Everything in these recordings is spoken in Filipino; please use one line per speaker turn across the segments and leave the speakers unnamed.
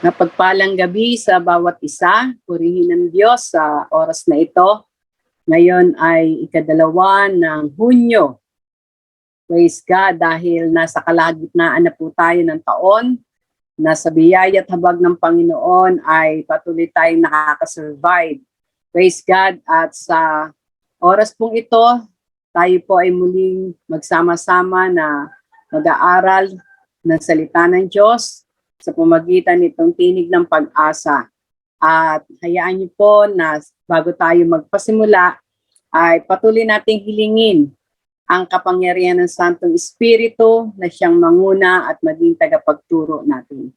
Napagpalang gabi sa bawat isa. Purihin ng Diyos sa oras na ito. Ngayon ay ikadalawa ng Hunyo. Praise God dahil nasa kalagitnaan na po tayo ng taon. Nasa biyaya at habag ng Panginoon ay patuloy tayong nakakasurvive. Praise God, at sa oras pong ito, tayo po ay muling magsama-sama na mag-aaral ng salita ng Diyos sa pamamagitan nitong tinig ng pag-asa. At hayaan niyo po na bago tayo magpasimula, ay patuloy nating hilingin ang kapangyarihan ng Santong Espiritu na siyang manguna at maging tagapagturo natin.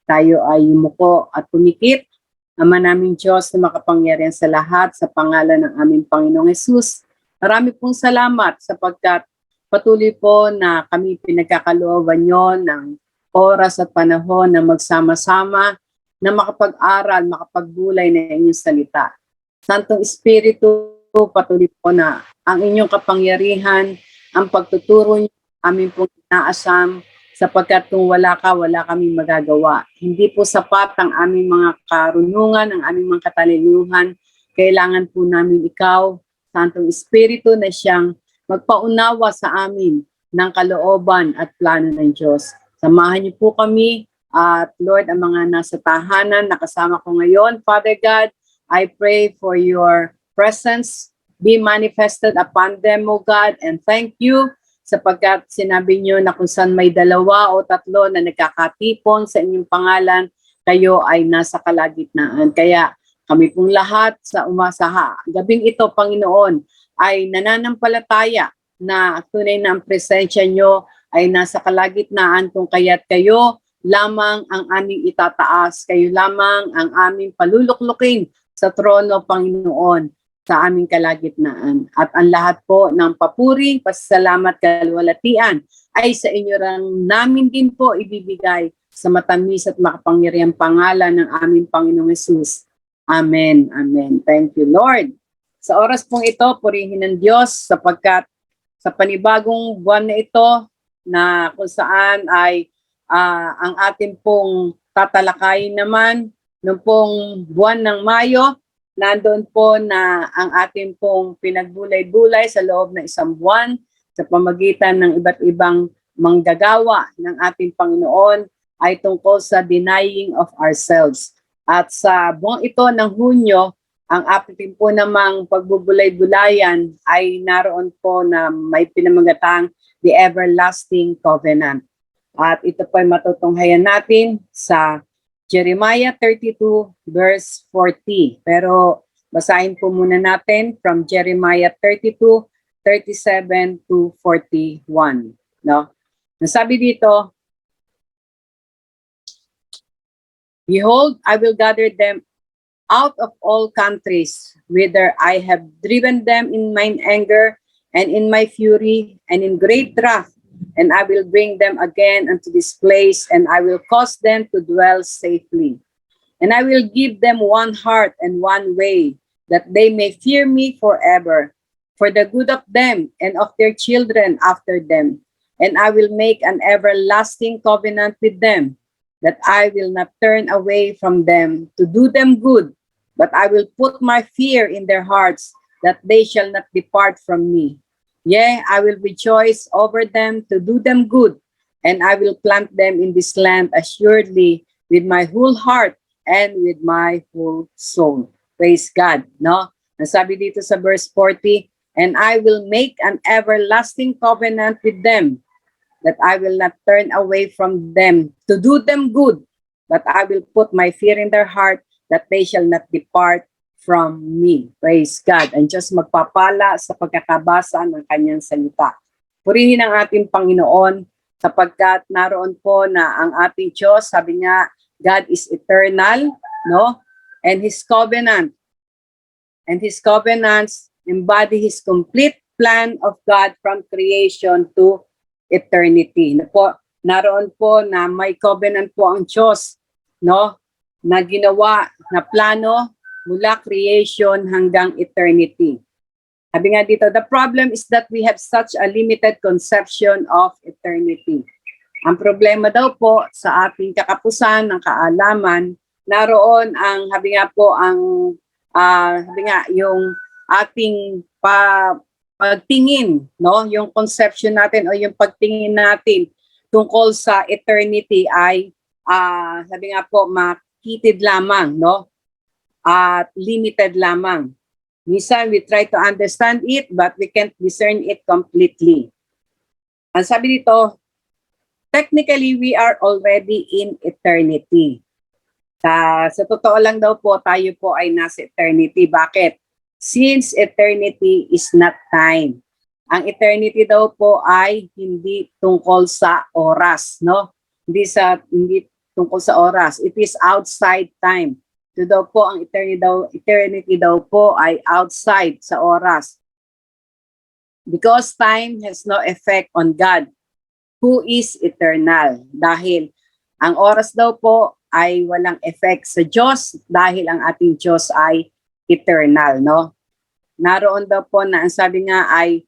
Tayo ay yumuko at pumikit. Ama naming Diyos na makapangyarihan sa lahat, sa pangalan ng aming Panginoong Hesus. Marami pong salamat sapagkat patuloy po na kami pinagkakalooban nyo ng oras at panahon na magsama-sama na makapag-aral, makapagbulay na inyong salita. Santong Espiritu, patuloy po na ang inyong kapangyarihan, ang pagtuturo niyo, aming pong inaasam, sapagkat kung wala ka, wala kami magagawa. Hindi po sapat ang aming mga karunungan, ang aming mga katalinuhan. Kailangan po namin ikaw, Santong Espiritu, na siyang magpaunawa sa amin ng kalooban at plano ng Diyos. Samahan niyo po kami at Lord, ang mga nasa tahanan, nakasama ko ngayon. Father God, I pray for your presence be manifested upon them, O God, and thank you sapagkat sinabi niyo na kung saan may dalawa o tatlo na nagkakatipon sa inyong pangalan, kayo ay nasa kalagitnaan. Kaya kami pong lahat sa umasaha. Gabing ito, Panginoon, ay nananampalataya na tunay na ang presensya niyo ay nasa kalagitnaan kung kaya't kayo lamang ang aming itataas, kayo lamang ang aming paluluklukin sa trono, Panginoon, sa aming kalagitnaan. At ang lahat po ng papuri, pasasalamat, kalwalatian ay sa inyo lang namin din po ibibigay sa matamis at makapangyarihang pangalan ng aming Panginoong Hesus. Amen. Amen. Thank you, Lord. Sa oras pong ito, purihin ng Diyos sapagkat sa panibagong buwan na ito na kung saan ay ang ating pong tatalakayin naman noong pong buwan ng Mayo, nandoon po na ang ating pong pinagbulay-bulay sa loob ng isang buwan sa pamagitan ng iba't ibang manggagawa ng ating Panginoon ay tungkol sa denying of ourselves. At sa buwang ito ng Hunyo, ang ating po namang pagbubulay-bulayan ay naroon po na may pinamagatang the everlasting covenant. At ito po ay matutunghayan natin sa Jeremiah 32 verse 40. Pero basahin po muna natin from Jeremiah 32, 37 to 41. No? Nasabi dito, Behold, I will gather them out of all countries, whither I have driven them in mine anger and in my fury and in great wrath, and I will bring them again unto this place, and I will cause them to dwell safely. And I will give them one heart and one way, that they may fear me forever, for the good of them and of their children after them. And I will make an everlasting covenant with them, that I will not turn away from them to do them good, but I will put my fear in their hearts, that they shall not depart from me. Yea, I will rejoice over them to do them good, and I will plant them in this land assuredly with my whole heart and with my whole soul. Praise God, no? Nasabi dito sa verse 40, and I will make an everlasting covenant with them, that I will not turn away from them to do them good, but I will put my fear in their heart, that they shall not depart from me. Praise God. And just magpapala sa pagkakabasa ng kanyang salita. Purihin ang ating Panginoon sapagkat naroon po na ang ating Diyos, sabi niya, God is eternal, no? And His covenants embody His complete plan of God from creation to eternity. Naroon po na may covenant po ang Diyos, no? Na ginawa, na plano mula creation hanggang eternity. Sabi nga dito, the problem is that we have such a limited conception of eternity. Ang problema daw po sa ating kakapusan ng kaalaman, naroon ang sabi nga po yung ating pagtingin, no? Yung conception natin o yung pagtingin natin tungkol sa eternity ay sabi nga po makitid lamang, no? At limited lamang. Minsan we try to understand it but we can't discern it completely. Ang sabi dito, technically, we are already in eternity. Sa totoo lang daw po, tayo po ay nasa eternity. Bakit? Since eternity is not time. Ang eternity daw po ay hindi tungkol sa oras, no? Hindi tungkol sa oras. It is outside time. So daw po ang eternity daw po ay outside sa oras. Because time has no effect on God, who is eternal. Dahil ang oras daw po ay walang effect sa Diyos dahil ang ating Diyos ay eternal, no? Naroon daw po na ang sabi nga ay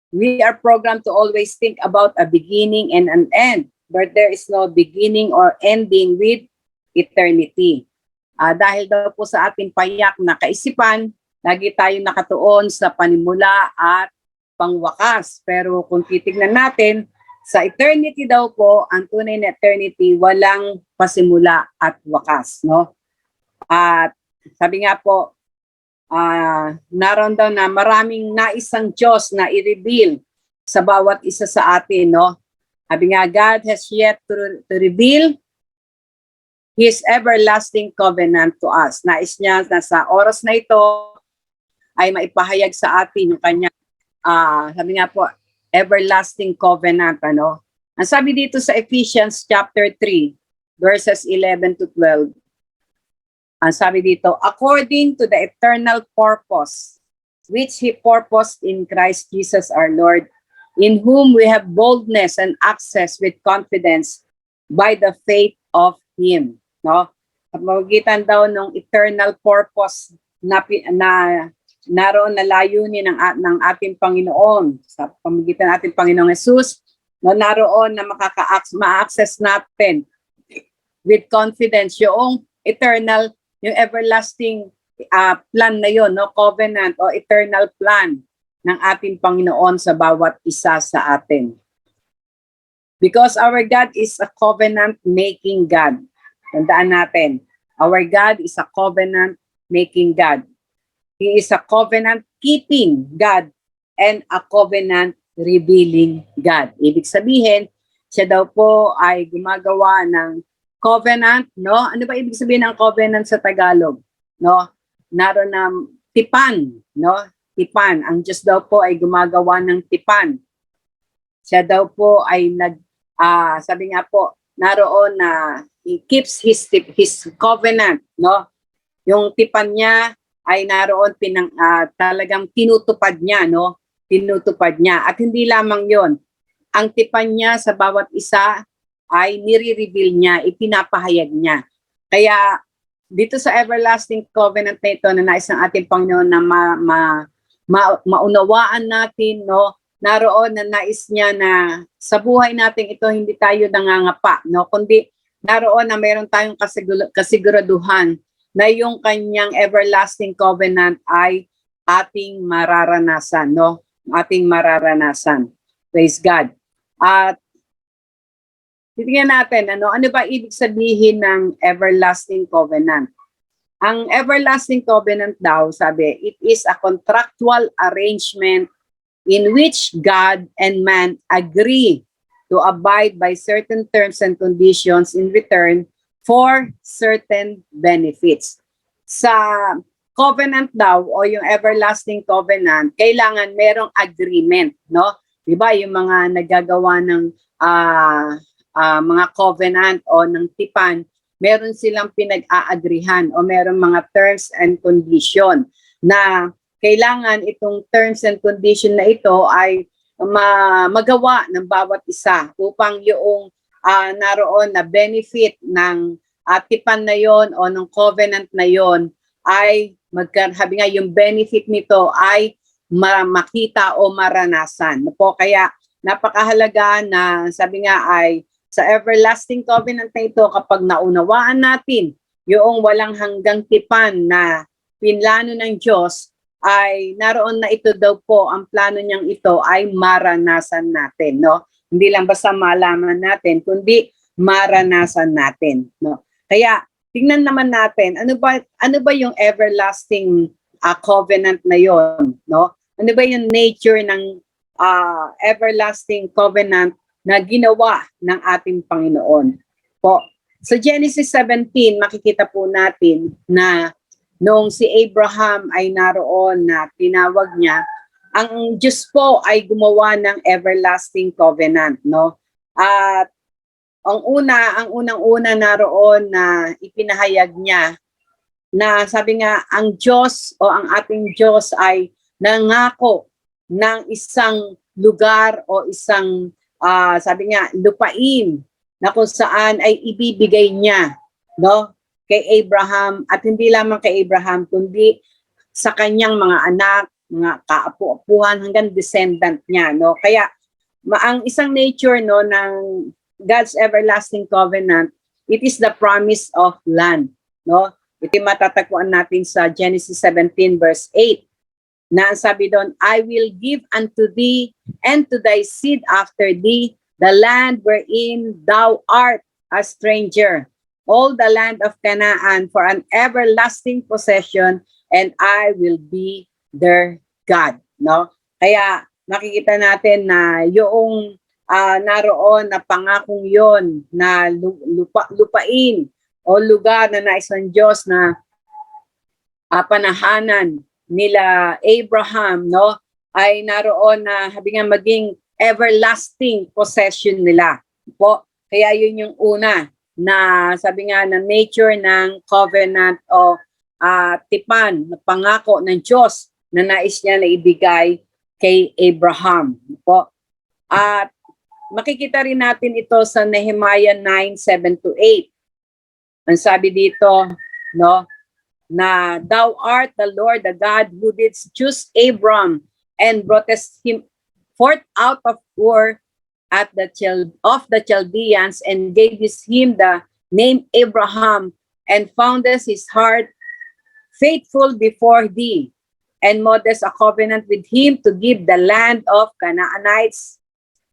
we are programmed to always think about a beginning and an end, but there is no beginning or ending with eternity. Dahil daw po sa ating payak na kaisipan, lagi tayong nakatuon sa panimula at pangwakas. Pero kung titignan natin, sa eternity daw po, ang tunay na eternity, walang pasimula at wakas, no? At sabi nga po, naroon daw na maraming naisang Diyos na i-reveal sa bawat isa sa atin, no? Sabi nga, God has yet to reveal His everlasting covenant to us. Nais niya na sa oras na ito ay maipahayag sa atin yung kanya sabi nga po, everlasting covenant, ano? Ang sabi dito sa Ephesians chapter 3, verses 11 to 12, ang sabi dito, according to the eternal purpose, which He purposed in Christ Jesus our Lord, in whom we have boldness and access with confidence by the faith of Him. No? Sa magitan daw ng eternal purpose na naroon na layunin ng ating Panginoon sa pamamagitan ng ating Panginoong Jesus, no, naroon na ma-access natin with confidence yung eternal, yung everlasting plan na yon, no, covenant o eternal plan ng ating Panginoon sa bawat isa sa atin. Because our God is a covenant-making God. Tandaan natin, our God is a covenant-making God. He is a covenant-keeping God and a covenant-revealing God. Ibig sabihin, siya daw po ay gumagawa ng covenant, no? Ano ba ibig sabihin ng covenant sa Tagalog? No? Naroon na tipan, no? Tipan. Ang Diyos daw po ay gumagawa ng tipan. Siya daw po ay sabi nga po, naroon na He keeps His covenant, no? Yung tipan niya ay naroon talagang tinutupad niya, no? Tinutupad niya. At hindi lamang yon, ang tipan niya sa bawat isa ay nire-reveal niya, ipinapahayag niya. Kaya dito sa everlasting covenant na ito na nais ng ating Panginoon na maunawaan natin, no? Naroon na nais niya na sa buhay natin ito hindi tayo nangangapa, no? Kundi naroon na mayroon tayong kasiguraduhan na yung kanyang everlasting covenant ay ating mararanasan, no? Ating mararanasan. Praise God. At titingnan natin, ano ba ibig sabihin ng everlasting covenant? Ang everlasting covenant daw, sabi, it is a contractual arrangement in which God and man agree to abide by certain terms and conditions in return for certain benefits. Sa covenant daw o yung everlasting covenant, kailangan merong agreement, no? 'Di ba yung mga naggagawa ng mga covenant o ng tipan, meron silang pinag-aagrihan o merong mga terms and condition na kailangan itong terms and condition na ito ay magawa ng bawat isa upang yung naroon na benefit ng tipan na yon o ng covenant na yon ay sabi nga yung benefit nito ay makita o maranasan. Po, kaya napakahalaga na sabi nga ay sa everlasting covenant na ito, kapag naunawaan natin yung walang hanggang tipan na pinlano ng Diyos, ay naroon na ito daw po, ang plano niyang ito ay maranasan natin, no? Hindi lang basta malaman natin, kundi maranasan natin, no? Kaya tingnan naman natin, ano ba yung everlasting covenant na yon, no? Ano ba yung nature ng everlasting covenant na ginawa ng ating Panginoon po? Sa Genesis 17, makikita po natin na noong si Abraham ay naroon na tinawag niya, ang Diyos po ay gumawa ng everlasting covenant, no? At ang unang-una naroon na ipinahayag niya na sabi nga, ang Diyos o ang ating Diyos ay nangako ng isang lugar o isang sabi nga, lupain na kung saan ay ibibigay niya, no, kay Abraham, at hindi lamang kay Abraham kundi sa kanyang mga anak, mga kaapu-apuhan hanggang descendant niya, no. Kaya ang isang nature, no, ng God's everlasting covenant, it is the promise of land, no. Ito matatagpuan natin sa Genesis 17 verse 8. Na sabi doon, I will give unto thee and to thy seed after thee the land wherein thou art a stranger, all the land of Canaan for an everlasting possession, and I will be their God. No? Kaya makikita natin na yung naroon na pangakong yon na lupain o lugar na nais ng Diyos na panahanan nila Abraham, no, ay naroon na sabi nga maging everlasting possession nila po. Kaya yun yung una na sabi nga na nature ng covenant o tipan, pangako ng Diyos na nais niya na ibigay kay Abraham po. At makikita rin natin ito sa Nehemiah 9:7-8. Ang sabi dito, no, na thou art the Lord, the God who didst choose Abram and broughtest him forth out of Ur of the Chaldeans and gavest him the name Abraham and foundest his heart faithful before thee and modest a covenant with him to give the land of Canaanites,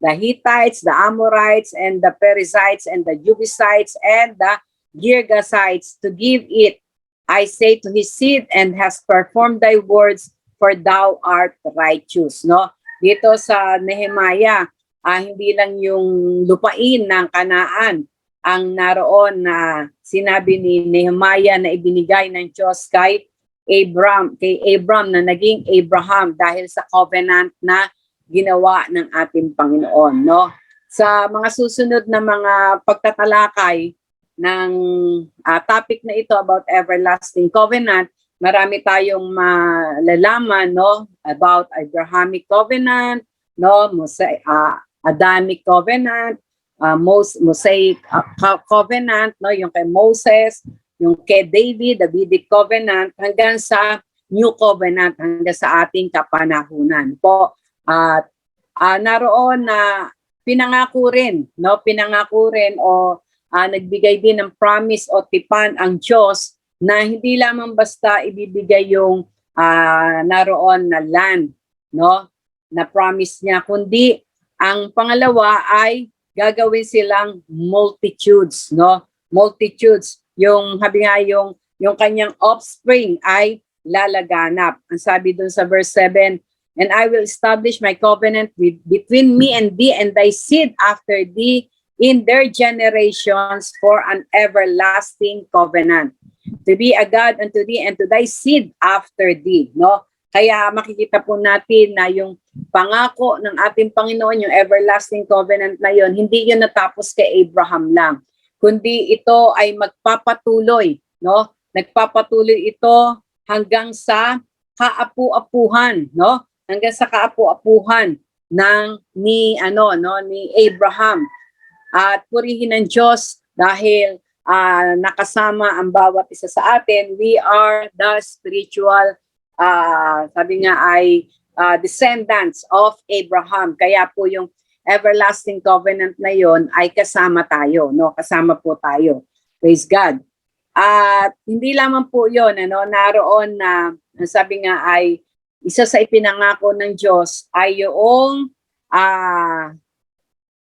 the Hittites, the Amorites, and the Perizzites, and the Jebusites, and the Girgasites, to give it, I say, to his seed, and has performed thy words, for thou art righteous. No? Dito sa Nehemiah, hindi lang yung lupain ng Kanaan ang naroon na sinabi ni Nehemiah na ibinigay ng Diyos kay Abram na naging Abraham dahil sa covenant na ginawa ng ating Panginoon. No? Sa mga susunod na mga pagtatalakay ng topic na ito about everlasting covenant, marami tayong malalaman, no, about Abrahamic covenant, no, Adamic covenant, Mosaic covenant, no, yung kay Moses, yung kay David, Davidic covenant, hanggang sa New Covenant, hanggang sa ating kapanahunan po. At naroon na pinangako rin, no, o nagbigay din ng promise o tipan ang Diyos na hindi lamang basta ibibigay yung naroon na land, no, na promise niya, kundi ang pangalawa ay gagawin silang multitudes, no, multitudes, yung habi nga yung kanyang offspring ay lalaganap. Ang sabi dun sa verse 7, and I will establish my covenant between me and thee and thy seed after thee in their generations for an everlasting covenant, to be a God unto thee and to thy seed after thee. No? Kaya makikita po natin na yung pangako ng ating Panginoon, yung everlasting covenant na yon, hindi yun natapos kay Abraham lang, kundi ito ay magpapatuloy, no? Nagpapatuloy ito hanggang sa kaapu-apuhan, no? Hanggang sa kaapu-apuhan ni Abraham. At purihin ng Diyos dahil nakasama ang bawat isa sa atin. We are the spiritual, sabi nga ay descendants of Abraham. Kaya po yung everlasting covenant na yon ay kasama tayo, no? Kasama po tayo. Praise God. At hindi lamang po yon, ano, naroon na sabi nga ay isa sa ipinangako ng Diyos ay yung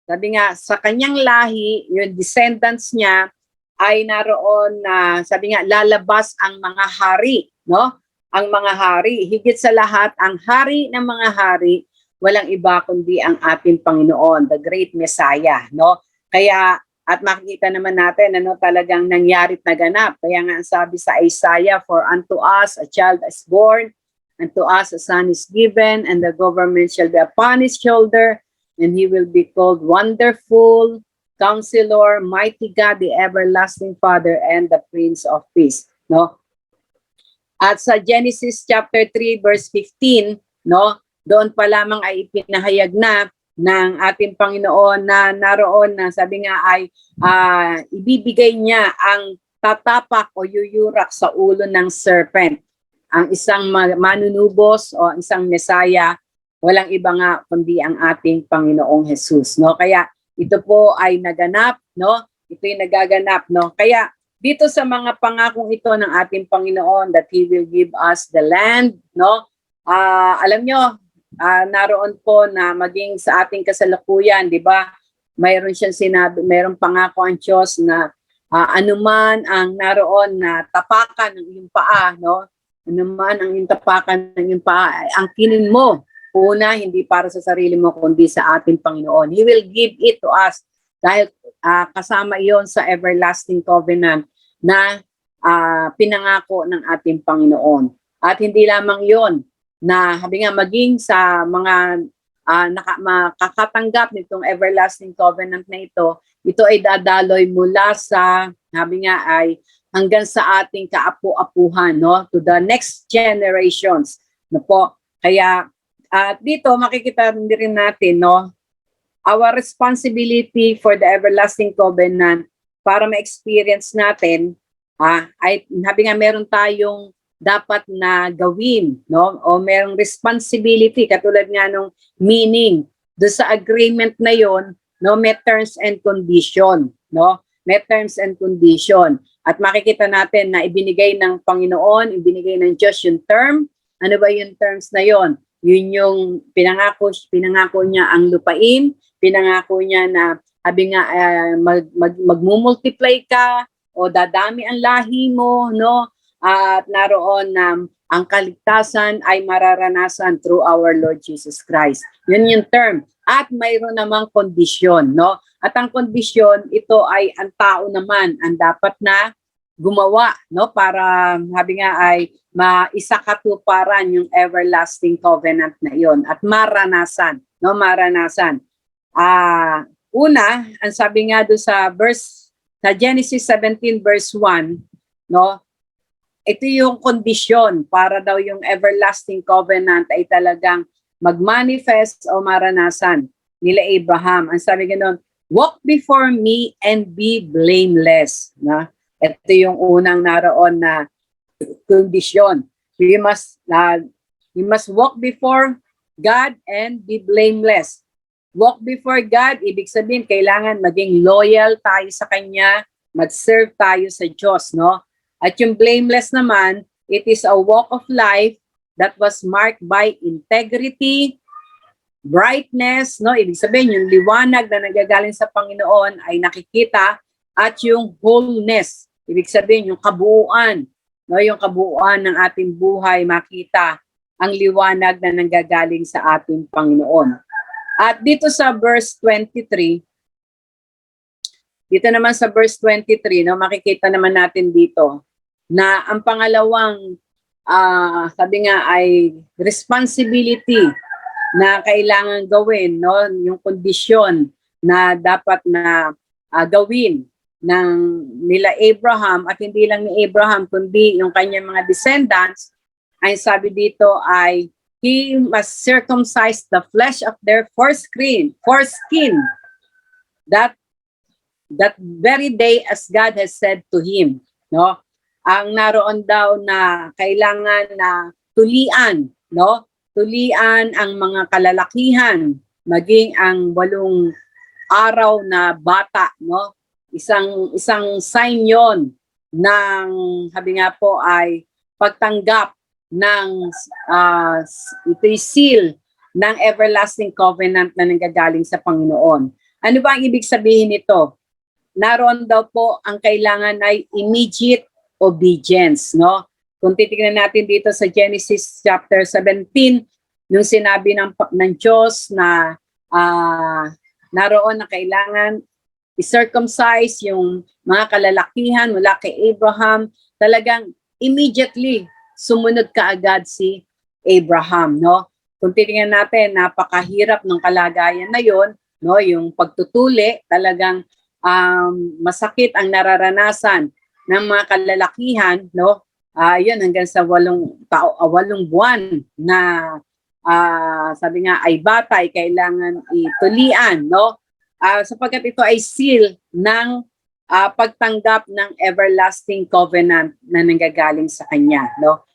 sabi nga sa kanyang lahi, yung descendants niya ay naroon na sabi nga lalabas ang mga hari, no? Ang mga hari, higit sa lahat ang hari ng mga hari, walang iba kundi ang ating Panginoon, the great Messiah, no? Kaya at makikita naman natin ano talagang nangyarit na ganap. Kaya nga ang sabi sa Isaiah, for unto us a child is born, unto us a son is given, and the government shall be upon his shoulder, and he will be called Wonderful, Counselor, Mighty God, the Everlasting Father, and the Prince of Peace. No? At sa Genesis chapter 3 verse 15, no, doon pa lamang ay ipinahayag na ng ating Panginoon na naroon na sabi nga ay ibibigay niya ang tatapak o yuyurak sa ulo ng serpent. Ang isang manunubos o isang Mesaya, walang iba nga kundi ang ating Panginoong Jesus, no? Kaya ito po ay naganap, no? Ito'y nagaganap, no? Kaya dito sa mga pangakong ito ng ating Panginoon that He will give us the land, no? Alam nyo, naroon po na maging sa ating kasalukuyan, di ba? Mayroon siyang sinabi, mayroong pangako ang Diyos na anuman ang naroon na tapakan ng iyong paa, no? Anuman ang iyong tapakan ng iyong paa, angkinin mo. Una, hindi para sa sarili mo, kundi sa ating Panginoon. He will give it to us dahil kasama iyon sa everlasting covenant na pinangako ng ating Panginoon. At hindi lamang iyon, na sabi nga maging sa mga makakatanggap nitong everlasting covenant na ito ay dadaloy mula sa, sabi nga ay hanggang sa ating kaapu-apuhan, no? To the next generations. No po? Kaya dito makikita rin natin, no? Our responsibility for the everlasting covenant para ma-experience natin, ay sabi nga meron tayong dapat na gawin, no? O merong responsibility, katulad nga nung meaning, doon sa agreement na yon, no? May terms and condition, no? May terms and condition. At makikita natin na ibinigay ng Panginoon, ibinigay ng Diyos yung term. Ano ba yung terms na yon? Yun yung pinangako niya ang lupain, pinangako niya na sabi nga magmumultiply ka o dadami ang lahi mo, no? At naroon na ang kaligtasan ay mararanasan through our Lord Jesus Christ. Yun yung term. At mayroon namang kondisyon, no? At ang kondisyon, ito ay ang tao naman ang dapat na gumawa, no? Para sabi nga ay maisakatuparan yung everlasting covenant na iyon at maranasan, no? Maranasan. Una, ang sabi nga doon sa Genesis 17 verse 1, no? Ito yung kondisyon para daw yung everlasting covenant ay talagang mag-manifest o maranasan nila Abraham. Ang sabi ganoon, walk before me and be blameless. Na? Ito yung unang naroon na kondisyon. You must walk before God and be blameless. Walk before God, ibig sabihin, kailangan maging loyal tayo sa Kanya, mag-serve tayo sa Diyos, no? At yung blameless naman, it is a walk of life that was marked by integrity, brightness, no? Ibig sabihin, yung liwanag na nagagaling sa Panginoon ay nakikita, at yung wholeness, ibig sabihin, yung kabuuan, no? Yung kabuuan ng ating buhay, makita ang liwanag na nanggagaling sa ating Panginoon. At dito sa verse 23, dito naman sa verse 23, no, makikita naman natin dito na ang pangalawang sabi nga ay responsibility na kailangan gawin, no, yung kondisyon na dapat na gawin ng nila Abraham, at hindi lang ni Abraham kundi yung kanyang mga descendants, ay sabi dito ay he must circumcise the flesh of their foreskin that very day as God has said to him, no? Ang naroon daw na kailangan na tulian, no? Tulian ang mga kalalakihan maging ang 8 araw na bata, no? Isang sign 'yon ng, sabi nga po, ay pagtanggap ng ito'y seal ng everlasting covenant na nanggagaling sa Panginoon. Ano ba ang ibig sabihin nito? Naroon daw po ang kailangan ay immediate obedience, no? Kung titingnan natin dito sa Genesis chapter 17, nung sinabi ng Diyos na naroon na kailangan i-circumcise yung mga kalalakihan mula kay Abraham, talagang immediately sumunod kaagad si Abraham, no? Kung titingnan natin, napakahirap ng kalagayan na yon, no? Yung pagtutuli, talagang masakit ang nararanasan ng mga kalalakihan, no? Yun, hanggang sa 8 buwan na sabi nga ay bata ay kailangan itulian, no? Sapagkat ito ay seal ng pagtanggap ng everlasting covenant na nanggagaling sa kanya, no?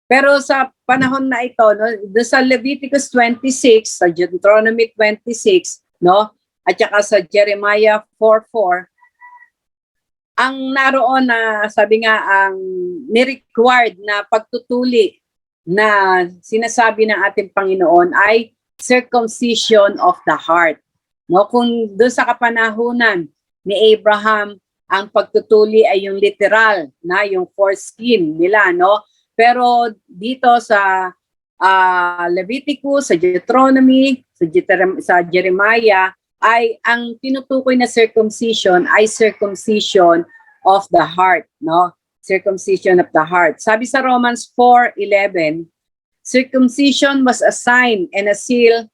Pero sa panahon na ito, no, sa Leviticus 26, sa Deuteronomy 26, no, at saka sa Jeremiah 4:4, ang naroon na, sabi nga, ang ni-required na pagtutuli na sinasabi ng ating Panginoon ay circumcision of the heart. No, kung doon sa kapanahunan ni Abraham, ang pagtutuli ay yung literal na yung foreskin nila, no? Pero dito sa Leviticus, sa Deuteronomy, sa Jeremiah, ay ang tinutukoy na circumcision ay circumcision of the heart, no? Circumcision of the heart. Sabi sa Romans 4:11, circumcision was a sign and a seal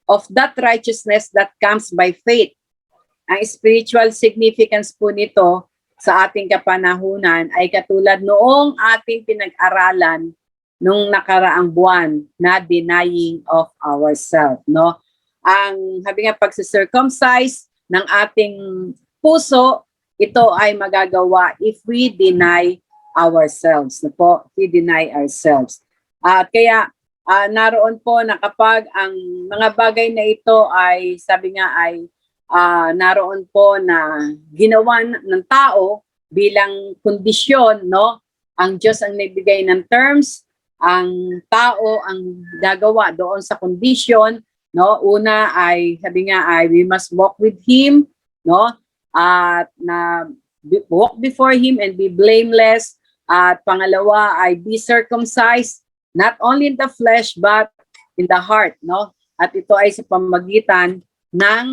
of that righteousness that comes by faith. Ang spiritual significance po nito sa ating kapanahunan ay katulad noong ating pinag-aralan nung nakaraang buwan na denying of ourselves, no? Ang sabi nga pagsi-circumcise ng ating puso, ito ay magagawa if we deny ourselves, no po? We deny ourselves. At kaya naroon po na kapag ang mga bagay na ito ay sabi nga ay naroon po na ginawa ng tao bilang kondisyon, no? Ang Diyos ang nagbigay ng terms, ang tao ang gagawa doon sa kondisyon, no? Una ay sabi nga ay we must walk with Him, no? At na walk before Him and be blameless. At pangalawa ay be circumcised, not only in the flesh but in the heart, no? At ito ay sa pamamagitan ng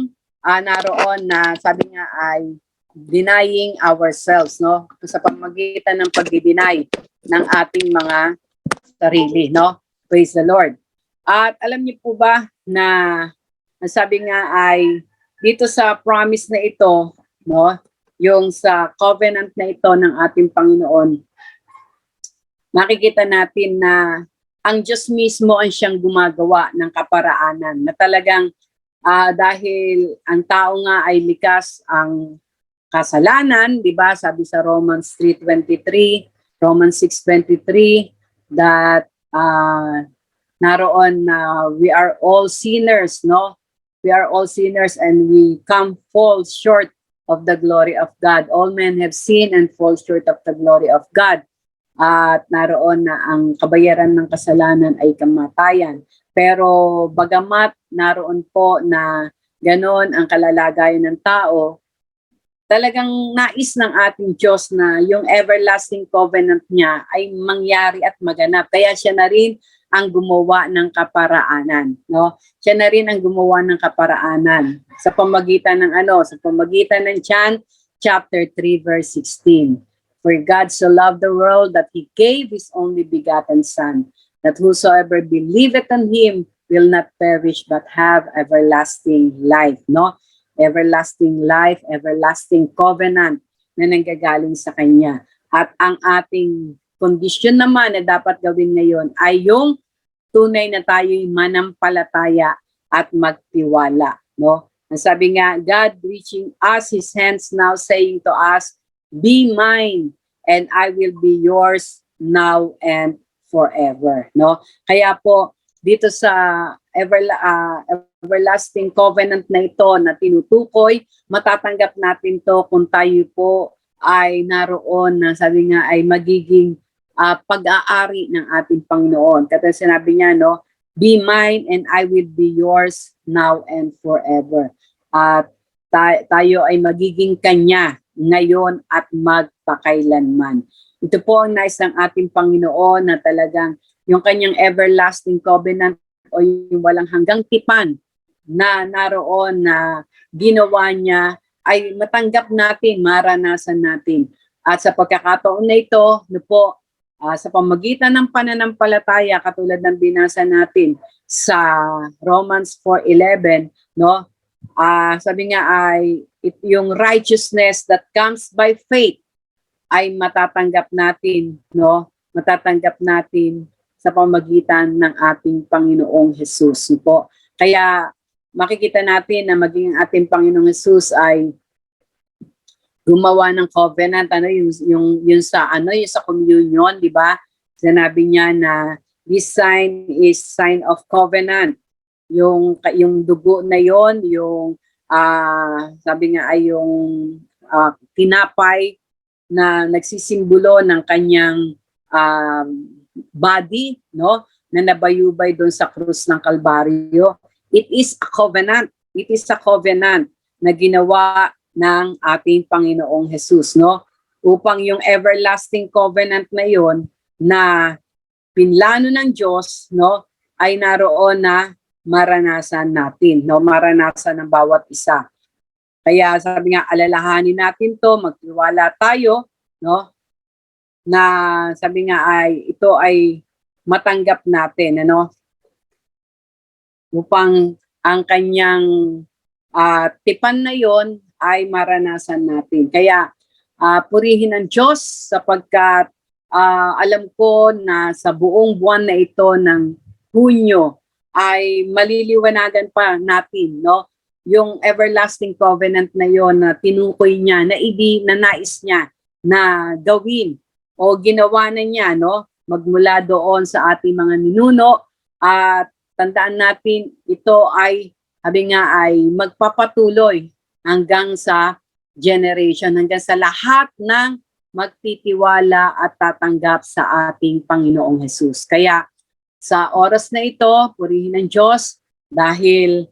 naroon na sabi nga ay denying ourselves, no? Sa pamamagitan ng pagdi-deny ng ating mga sarili, no? Praise the Lord. At alam niyo po ba na sabi nga ay dito sa promise na ito, no? Yung sa covenant na ito ng ating Panginoon, makikita natin na ang Diyos mismo ang siyang gumagawa ng kaparaanan na talagang dahil ang tao nga ay likas ang kasalanan, di ba? Sabi sa Romans 3:23, Romans 6:23, that naroon na we are all sinners, no? We are all sinners and we fall short of the glory of God. All men have sinned and fall short of the glory of God. At naroon na ang kabayaran ng kasalanan ay kamatayan. Pero bagamat naroon po na ganon ang kalalagayan ng tao, talagang nais ng ating Diyos na yung everlasting covenant niya ay mangyari at maganap. Kaya siya na rin ang gumawa ng kaparaanan, no? Siya na rin ang gumawa ng kaparaanan sa pamagitan ng sa pamagitan ng John chapter 3 verse 16. For God so loved the world that He gave His only begotten Son, that whosoever believeth on Him will not perish but have everlasting life, no? Everlasting life, everlasting covenant na nanggagaling sa Kanya. At ang ating kondisyon naman na dapat gawin ngayon ay yung tunay na tayo'y manampalataya at magtiwala, no? Ang sabi nga, God reaching us His hands now, saying to us, be mine, and I will be yours now and forever, no? Kaya po, dito sa everlasting covenant na ito na tinutukoy, matatanggap natin to kung tayo po ay naroon na sabi nga ay magiging pag-aari ng ating Panginoon. Kasi sinabi niya, no, be mine and I will be yours now and forever. At tayo ay magiging kanya ngayon at magpakailanman. Ito po ang nais ng ating Panginoon na talagang yung kanyang everlasting covenant o yung walang hanggang tipan na naroon na ginawa niya ay matanggap natin, maranasan natin. At sa pagkakataon na ito, no po, sa pamagitan ng pananampalataya, katulad ng binasa natin sa Romans 4:11, no? Sabi nga ay yung righteousness that comes by faith ay matatanggap natin, no? Matatanggap natin sa pamagitan ng ating Panginoong Jesus, no po. Kaya makikita natin na maging ating Panginoong Jesus ay gumawa ng covenant, yung sa communion, di ba? Sinabi niya na this sign is sign of covenant. Yung dugo na yon, yung sabi nga ay yung tinapay na nagsisimbolo ng kanyang body, no? Na nabayubay doon sa krus ng Kalbaryo. It is a covenant. It is a covenant na ginawa ng ating Panginoong Jesus, no? Upang yung everlasting covenant na yon na pinlano ng Diyos, no, ay naroon na maranasan natin, no? Maranasan ng bawat isa. Kaya sabi nga, alalahanin natin to, magtiwala tayo, no? Na sabi nga ay ito ay matanggap natin, ano? Upang ang kanyang tipan na yon ay maranasan natin. Kaya purihin ang Diyos sapagkat alam ko na sa buong buwan na ito ng Hunyo ay maliliwanagan pa natin, no? Yung everlasting covenant na yon na tinukoy niya, na nais niya na gawin o ginawa na niya, no? Magmula doon sa ating mga ninuno at tandaan natin ito ay sabi nga ay magpapatuloy hanggang sa generation, hanggang sa lahat ng magtitiwala at tatanggap sa ating Panginoong Jesus. Kaya sa oras na ito, purihin ang Diyos dahil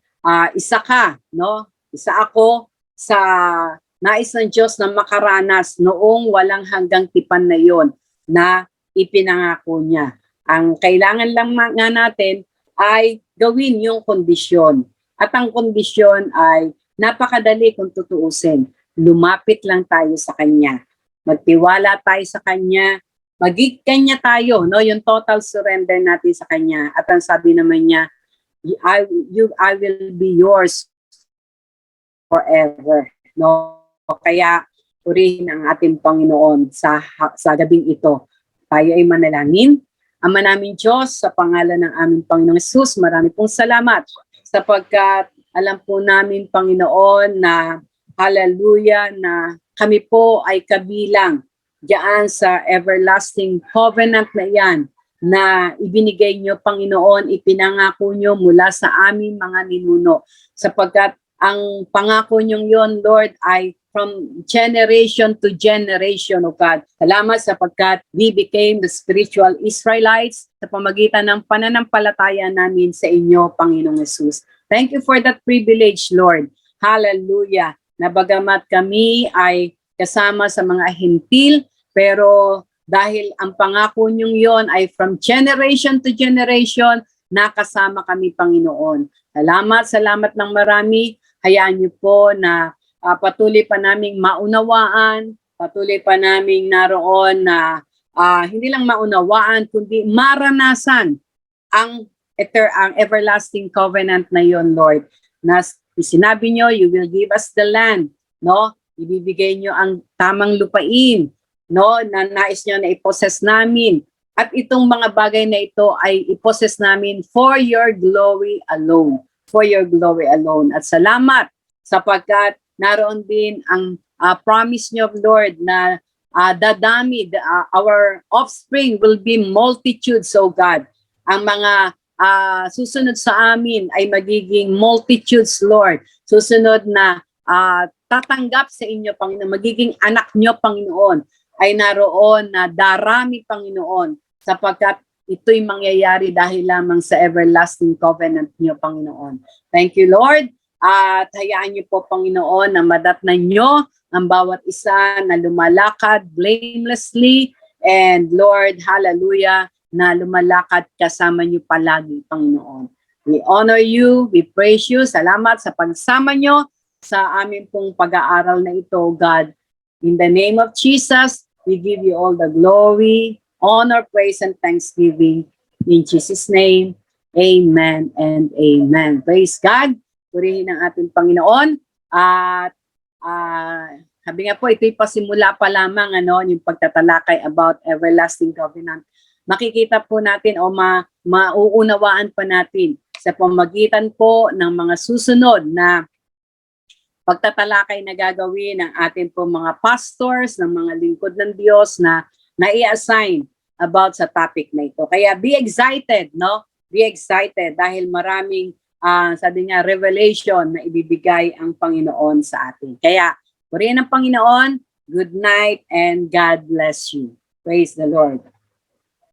isa ka, no? Isa ako sa nais ng Diyos na makaranas noong walang hanggang tipan na yon na ipinangako niya. Ang kailangan lang nga natin ay gawin yung kondisyon. At ang kondisyon ay napakadali kung tutuusin. Lumapit lang tayo sa Kanya. Magtiwala tayo sa Kanya. Maging Kanya tayo, no? Yung total surrender natin sa Kanya. At ang sabi naman niya, I will be yours forever. No? Kaya purihin ang ating Panginoon sa gabing ito. Tayo ay manalangin. Ama namin Diyos, sa pangalan ng aming Panginoong Jesus, marami pong salamat sapagkat alam po namin, Panginoon, na hallelujah, na kami po ay kabilang diyan sa everlasting covenant na yan na ibinigay nyo, Panginoon, ipinangako nyo mula sa aming mga ninuno. Sapagkat ang pangako nyo yon, Lord, ay from generation to generation, O God. Salamat sapagkat we became the spiritual Israelites sa pamagitan ng pananampalataya namin sa inyo, Panginoong Jesus. Thank you for that privilege, Lord. Hallelujah. Na bagamat kami ay kasama sa mga hintil, pero dahil ang pangako niyong yon ay from generation to generation, nakasama kami, Panginoon. Salamat ng marami. Hayaan niyo po na patuloy pa naming maunawaan, patuloy pa naming naroon na hindi lang maunawaan, kundi maranasan ang everlasting covenant na yon, Lord. Na sinabi nyo, you will give us the land, no? Ibibigay nyo ang tamang lupain, no? Na nais nyo na i-possess namin. At itong mga bagay na ito ay i-possess namin for your glory alone. For your glory alone. At salamat sapagkat naroon din ang promise nyo, Lord, na dadami, our offspring will be multitudes, O God. Ang mga susunod sa amin ay magiging multitudes, Lord. Susunod na tatanggap sa inyo, Panginoon. Magiging anak nyo, Panginoon, ay naroon na darami, Panginoon, sapagkat ito'y mangyayari dahil lamang sa everlasting covenant nyo, Panginoon. Thank you, Lord. At hayaan niyo po, Panginoon, na madatnan nyo ang bawat isa na lumalakad blamelessly. And Lord, hallelujah, na lumalakad kasama niyo palagi, Panginoon. We honor you, we praise you. Salamat sa pagsama nyo sa amin pong pag-aaral na ito, God. In the name of Jesus, we give you all the glory, honor, praise, and thanksgiving. In Jesus' name, amen and amen. Praise God. Purihin ang ating Panginoon. At sabi nga po, ito'y pasimula pa lamang, yung pagtatalakay about everlasting covenant. Makikita po natin o mauunawaan pa natin sa pamagitan po ng mga susunod na pagtatalakay na gagawin ng ating po mga pastors, ng mga lingkod ng Diyos na i-assign about sa topic na ito. Kaya be excited, no? Be excited dahil maraming sabi nga, revelation na ibibigay ang Panginoon sa atin. Kaya, purihin ang Panginoon, good night, and God bless you. Praise the Lord.